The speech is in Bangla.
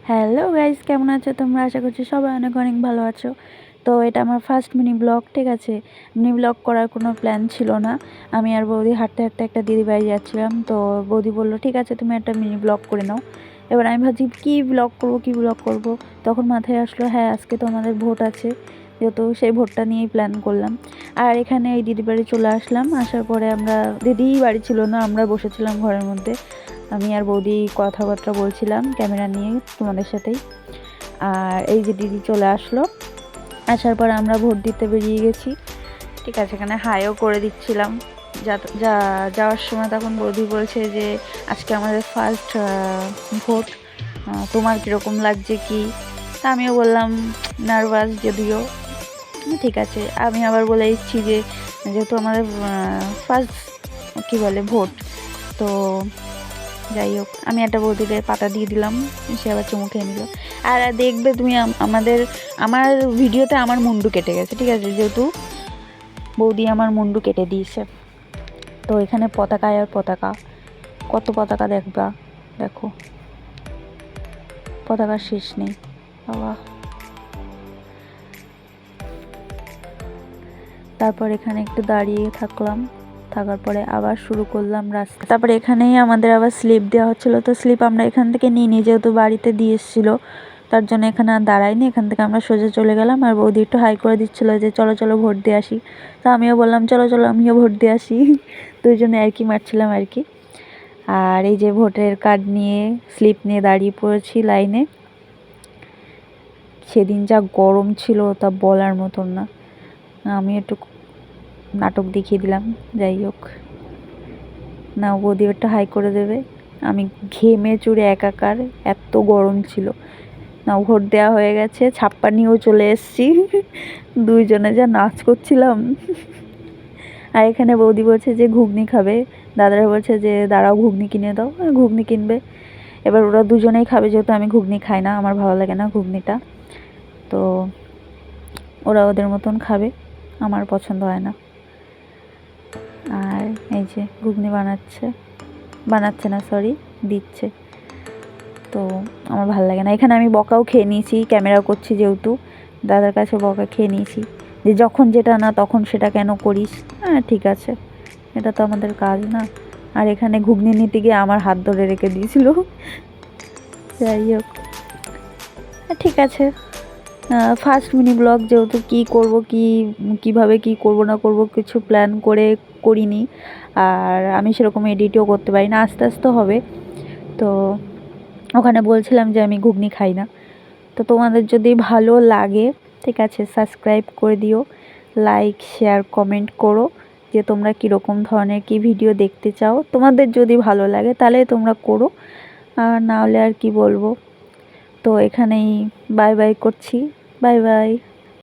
হ্যালো গাইস, কেমন আছো তোমরা? আশা করছি সবাই অনেক অনেক ভালো আছো। তো এটা আমার ফার্স্ট মিনি ব্লগ, ঠিক আছে। মিনি ব্লগ করার কোনো প্ল্যান ছিল না। আমি আর বৌদি হাঁটতে হাঁটতে একটা দিদি বাড়ি যাচ্ছিলাম, তো বৌদি বললো ঠিক আছে তুমি একটা মিনি ব্লগ করে নাও। এবার আমি ভাবছি কী ব্লগ করবো কী ব্লগ করবো, তখন মাথায় আসলো হ্যাঁ আজকে তো আমাদের ভোট আছে, যেহেতু সেই ভোটটা নিয়েই প্ল্যান করলাম। আর এখানে এই দিদি বাড়ি চলে আসলাম। আসার পরে আমরা, দিদি বাড়ি ছিল না, আমরা বসেছিলাম ঘরের মধ্যে। আমি আর বৌদি কথাবার্তা বলছিলাম ক্যামেরা নিয়ে তোমাদের সাথেই। আর এই যে দিদি চলে আসলো, আসার পর আমরা ভোট দিতে বেরিয়ে গেছি, ঠিক আছে। এখানে হাইও করে দিচ্ছিলাম। যাওয়ার সময় তখন বৌদি বলছে যে আজকে আমাদের ফার্স্ট ভোট, তোমার কীরকম লাগছে কি? তা আমিও বললাম নার্ভাস যদিও, ঠিক আছে। আমি আবার বলে দিচ্ছি যে যেহেতু আমাদের ফার্স্ট কী বলে ভোট, তো যাই হোক আমি একটা বৌদিকে পাতা দিয়ে দিলাম, সে আবার চুমু খেয়ে নিল। আর দেখবে তুমি আমার ভিডিওতে আমার মুন্ডু কেটে গেছে, ঠিক আছে, যেহেতু বৌদি আমার মুন্ডু কেটে দিয়েছে। তো এখানে পতাকায় আর পতাকা, কত পতাকা দেখবা, দেখো পতাকার শেষ নেই বাবা। তারপর এখানে একটু দাঁড়িয়ে থাকলাম, থাকার পরে আবার শুরু করলাম রাস্তা। তারপরে এখানেই আমাদের আবার স্লিপ দেওয়া হচ্ছিলো, তো স্লিপ আমরা এখান থেকে নিয়ে নিই, যেহেতু বাড়িতে দিয়ে এসেছিলো, তার জন্য এখানে আর দাঁড়াইনি, এখান থেকে আমরা সোজা চলে গেলাম। আর বৌদি একটু হাই করে দিচ্ছিলো যে চলো চলো ভোট দিয়ে আসি। তো আমিও বললাম চলো চলো আমিও ভোট দিয়ে আসি। দুইজনে আর কি মারছিলাম আর কি। আর এই যে ভোটের কার্ড নিয়ে, স্লিপ নিয়ে দাঁড়িয়ে পড়েছি লাইনে। সেদিন যা গরম ছিল তা বলার মতন না। আমি একটু নাটক দেখিয়ে দিলাম, যাই হোক। না বৌদি একটা হাই করে দেবে, আমি ঘেমে চুড়ে একাকার, এত গরম ছিল। না ভোট দেওয়া হয়ে গেছে, ছাপ্পা নিয়েও চলে এসেছি। দুইজনে যা নাচ করছিলাম। আর এখানে বৌদি বলছে যে ঘুগনি খাবে, দাদারা বলছে যে দাঁড়াও ঘুগনি কিনে দাও, ঘুগনি কিনবে। এবার ওরা দুজনেই খাবে, যেহেতু আমি ঘুগনি খাই না, আমার ভালো লাগে না ঘুগনিটা, তো ওরা ওদের মতন খাবে, আমার পছন্দ হয় না। আর এই যে ঘুগনি বানাচ্ছে না সরি, দিচ্ছে, তো আমার ভালো লাগে না। এখানে আমি বকাও খেয়ে নিয়েছি, ক্যামেরা করছি যেহেতু, দাদার কাছে বকা খেয়ে নিয়েছি যে যখন যেটা না তখন সেটা কেন করিস। হ্যাঁ ঠিক আছে, এটা তো আমাদের কাজ না। আর এখানে ঘুগনি নিতে গিয়ে আমার হাত ধরে রেখে দিয়েছিল। যাই হোক, ঠিক আছে। ফার্স্ট মিনি ব্লগ যেহেতু কী করব, কীভাবে কী করব না করব কিছু প্ল্যান করে করিনি। আর আমি সেরকম এডিটও করতে পারি না, আস্তে আস্তে হবে। তো ওখানে বলছিলাম যে আমি ঘুগনি খাই না। তো তোমাদের যদি ভালো লাগে, ঠিক আছে, সাবস্ক্রাইব করে দিও, লাইক শেয়ার কমেন্ট করো যে তোমরা কীরকম ধরনের কী ভিডিও দেখতে চাও। তোমাদের যদি ভালো লাগে তাহলে তোমরা করো, আর না হলে আর কি বলবো। তো এখানেই বাই বাই করছি, বাই বাই।